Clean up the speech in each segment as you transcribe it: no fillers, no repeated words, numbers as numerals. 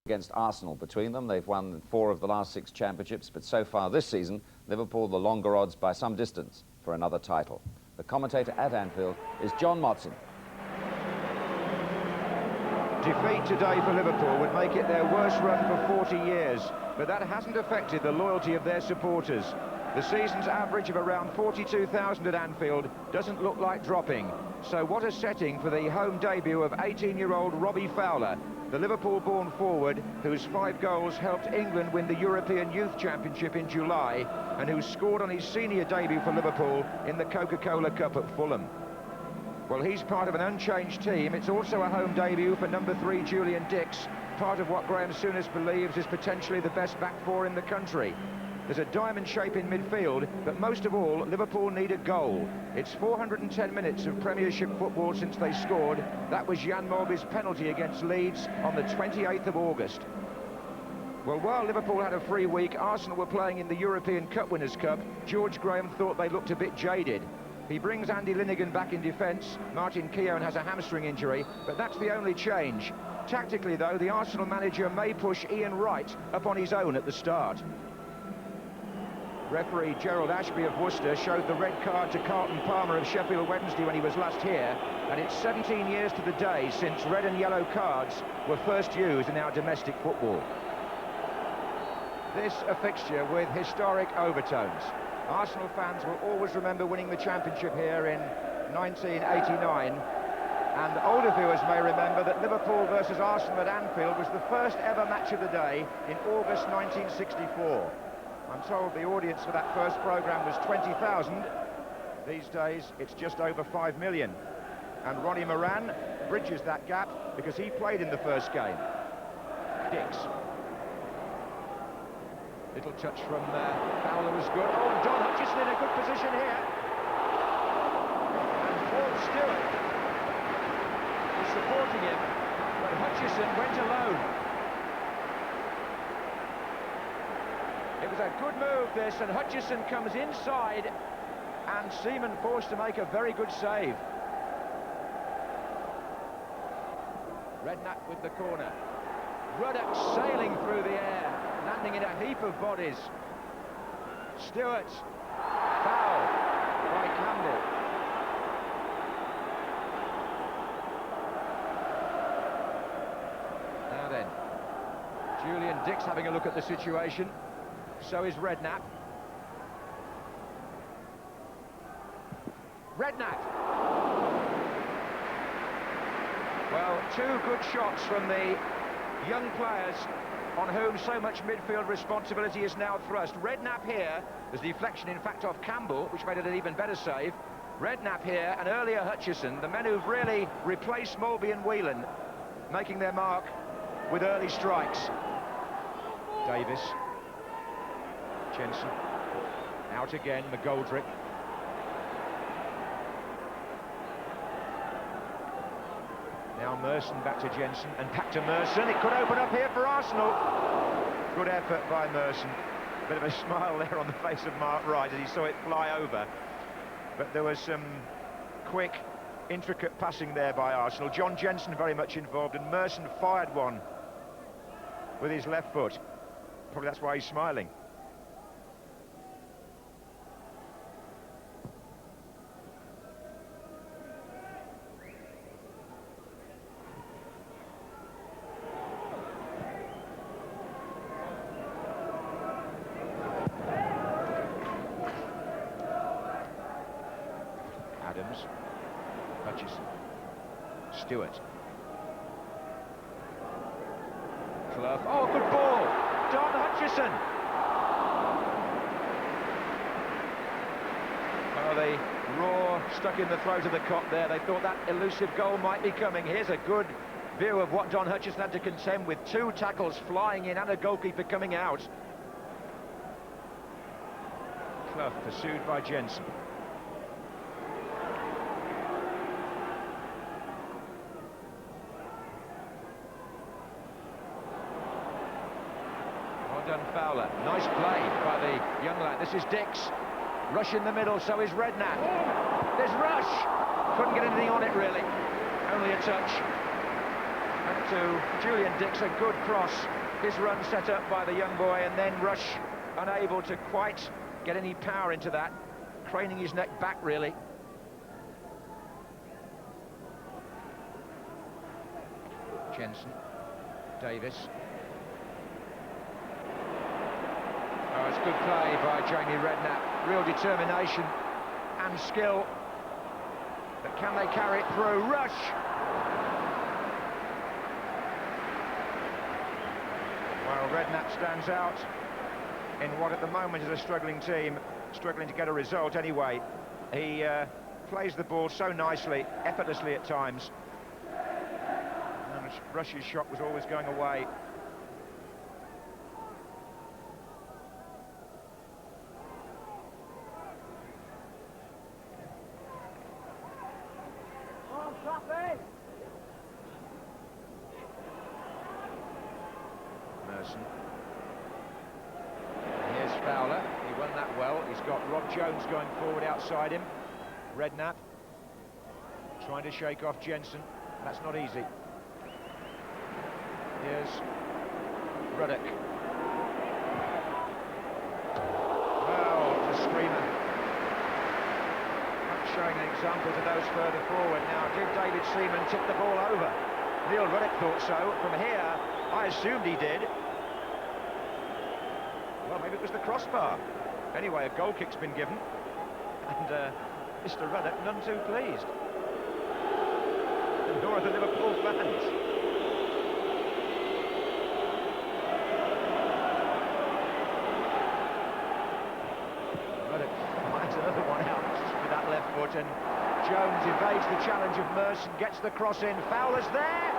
against Arsenal. Between them, they've won 4 of the last 6 championships, but so far this season, Liverpool the longer odds by some distance for another title. The commentator at Anfield is John Motson. Defeat today for Liverpool would make it their worst run for 40 years, but that hasn't affected the loyalty of their supporters. The season's average of around 42,000 at Anfield doesn't look like dropping. So what a setting for the home debut of 18-year-old Robbie Fowler, the Liverpool-born forward whose 5 goals helped England win the European Youth Championship in July and who scored on his senior debut for Liverpool in the Coca-Cola Cup at Fulham. Well, he's part of an unchanged team. It's also a home debut for number 3 Julian Dix, part of what Graham Souness believes is potentially the best back 4 in the country. There's a diamond shape in midfield, but most of all, Liverpool need a goal. It's 410 minutes of Premiership football since they scored. That was Jan Molby's penalty against Leeds on the 28th of August. Well, while Liverpool had a free week, Arsenal were playing in the European Cup Winners' Cup. George Graham thought they looked a bit jaded. He brings Andy Linnigan back in defence. Martin Keown has a hamstring injury, but that's the only change. Tactically, though, the Arsenal manager may push Ian Wright up on his own at the start. Referee Gerald Ashby of Worcester showed the red card to Carlton Palmer of Sheffield Wednesday when he was last here, and it's 17 years to the day since red and yellow cards were first used in our domestic football. This a fixture with historic overtones. Arsenal fans will always remember winning the championship here in 1989, and older viewers may remember that Liverpool versus Arsenal at Anfield was the first ever match of the day in August 1964. I'm told the audience for that first programme was 20,000. These days, it's just over 5 million. And Ronnie Moran bridges that gap because he played in the first game. Dix. Little touch from Fowler was good. Oh, John Hutchison in a good position here. And Paul Stewart was supporting him, but Hutchison went alone. It was a good move, this, and Hutchison comes inside, and Seaman forced to make a very good save. Redknapp with the corner. Ruddock sailing through the air, landing in a heap of bodies. Stewart. Foul by Campbell. Now then, Julian Dix having a look at the situation. So is Redknapp. Redknapp. Well, 2 good shots from the young players on whom so much midfield responsibility is now thrust. Redknapp here, there's deflection in fact off Campbell, which made it an even better save. Redknapp here, and earlier Hutchison, the men who've really replaced Molby and Whelan, making their mark with early strikes. Davis. Jensen. Out again, McGoldrick. Now Merson back to Jensen, and back to Merson. It could open up here for Arsenal. Good effort by Merson. Bit of a smile there on the face of Mark Wright as he saw it fly over. But there was some quick, intricate passing there by Arsenal. John Jensen very much involved, and Merson fired one with his left foot. Probably that's why he's smiling. Adams, Hutchison, Stewart, Clough. Oh, good ball! Don Hutchison! Oh, the roar stuck in the throat of the Kop there. They thought that elusive goal might be coming. Here's a good view of what Don Hutchison had to contend with. 2 tackles flying in and a goalkeeper coming out. Clough pursued by Jensen. Done Fowler. Nice play by the young lad. This is Dix. Rush in the middle, so is Redknapp. There's Rush. Couldn't get anything on it, really. Only a touch. And to Julian Dix, a good cross. His run set up by the young boy, and then Rush unable to quite get any power into that, craning his neck back, really. Jensen, Davis. Oh, it's good play by Jamie Redknapp. Real determination and skill. But can they carry it through? Rush! Well, Redknapp stands out in what at the moment is a struggling team, struggling to get a result anyway. He plays the ball so nicely, effortlessly at times. And Rush's shot was always going away. Merson. Here's Fowler. He won that well. He's got Rob Jones going forward outside him. Redknapp trying to shake off Jensen. That's not easy. Here's Ruddock. Well, it's a screamer. Not showing an example to those further forward. Now, did David Seaman tip the ball over? Neil Ruddock thought so. From here, I assumed he did. Well, maybe it was the crossbar. Anyway, a goal kick's been given. And Mr. Ruddock none too pleased. And nor are the Liverpool fans. Ruddock finds another one out with that left foot, and Jones evades the challenge of Merson, gets the cross in. Fowler's there!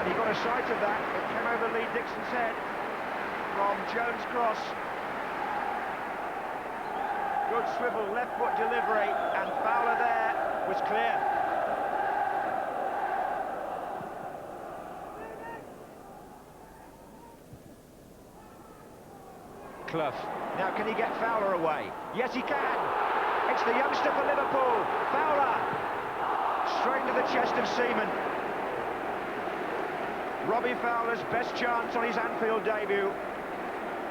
And he got a sight of that. It came over Lee Dixon's head from Jones' cross. Good swivel, left foot delivery, and Fowler there was clear. Clough. Now can he get Fowler away? Yes, he can. It's the youngster for Liverpool. Fowler. Straight into the chest of Seaman. Robbie Fowler's best chance on his Anfield debut.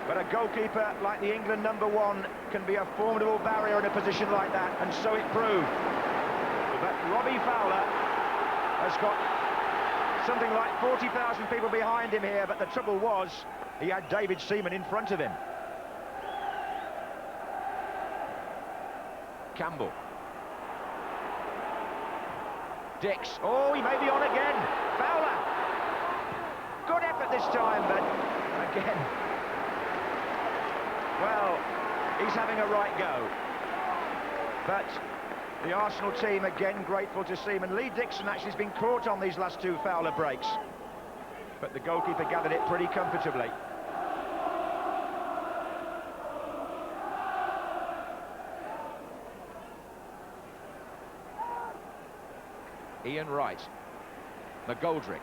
But a goalkeeper like the England #1 can be a formidable barrier in a position like that, and so it proved. But Robbie Fowler has got something like 40,000 people behind him here, but the trouble was he had David Seaman in front of him. Campbell. Dix. Oh, he may be on again. Fowler. Good effort this time, but again, well, he's having a right go. But the Arsenal team again grateful to Seaman. Lee Dixon actually has been caught on these last two Fowler breaks, but the goalkeeper gathered it pretty comfortably. Ian Wright. McGoldrick.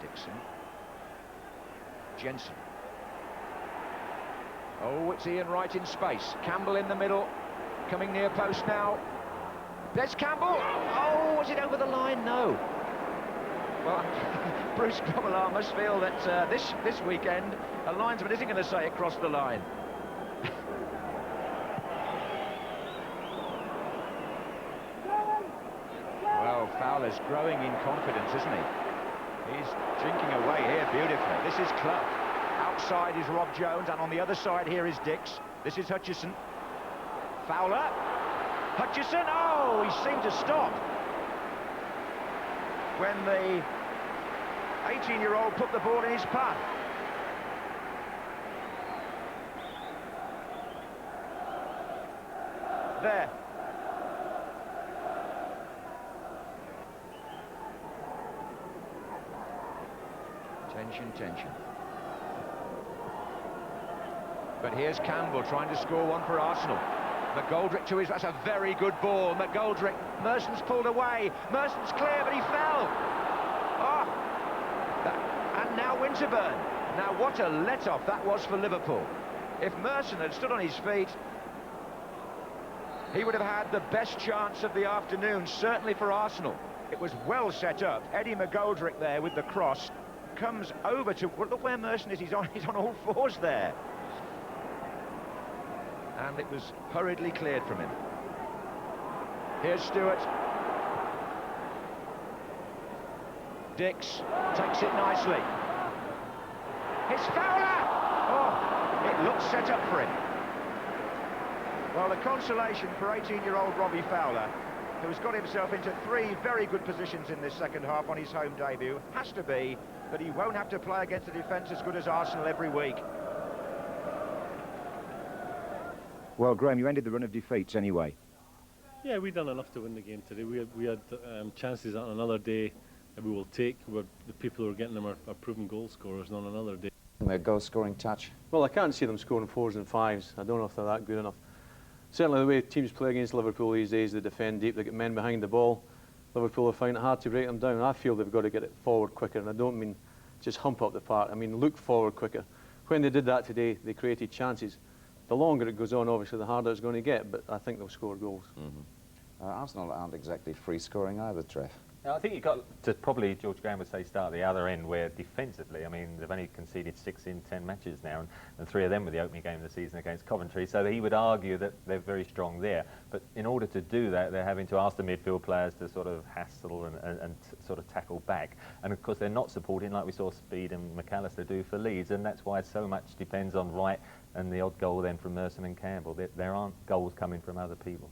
Dixon. Jensen. Oh, it's Ian Wright in space. Campbell in the middle. Coming near post now. There's Campbell. Oh, was it over the line? No. Well, Bruce Grobbelaar must feel that this weekend a linesman isn't going to say it crossed the line. Well, Fowler's growing in confidence, isn't he? He's drinking away here beautifully. This is Clough. Outside is Rob Jones, and on the other side here is Dix. This is Hutchison. Fowler. Hutchison. Oh, he seemed to stop when the 18-year-old put the ball in his path. There. Tension. But here's Campbell trying to score one for Arsenal. McGoldrick to his... That's a very good ball. McGoldrick. Merson's pulled away. Merson's clear, but he fell. Oh! And now Winterburn. Now what a let-off that was for Liverpool. If Merson had stood on his feet, He would have had the best chance of the afternoon, certainly for Arsenal. It was well set up. Eddie McGoldrick there with the cross. Comes over to... Well, look where Merson is. He's on all fours there. And it was hurriedly cleared from him. Here's Stewart. Dix takes it nicely. It's Fowler! Oh, it looks set up for him. Well, the consolation for 18-year-old Robbie Fowler, who's got himself into 3 very good positions in this second half on his home debut, has to be that he won't have to play against a defence as good as Arsenal every week. Well, Graham, you ended the run of defeats anyway. Yeah, we've done enough to win the game today. We had chances on another day that we will take. The people who are getting them are proven goal scorers, and on another day. Their goal-scoring touch. Well, I can't see them scoring 4s and 5s. I don't know if they're that good enough. Certainly the way teams play against Liverpool these days, they defend deep, they get men behind the ball. Liverpool are finding it hard to break them down. I feel they've got to get it forward quicker, and I don't mean just hump up the park. I mean look forward quicker. When they did that today, they created chances. The longer it goes on, obviously, the harder it's going to get, but I think they'll score goals. Arsenal aren't exactly free-scoring either, Treff. I think you've got to probably, George Graham would say, start at the other end, where defensively, I mean, they've only conceded 6 in 10 matches now, and 3 of them were the opening game of the season against Coventry, so he would argue that they're very strong there. But in order to do that, they're having to ask the midfield players to sort of hassle and sort of tackle back. And of course, they're not supporting, like we saw Speed and McAllister do for Leeds, and that's why so much depends on Wright and the odd goal then from Merson and Campbell. There aren't goals coming from other people.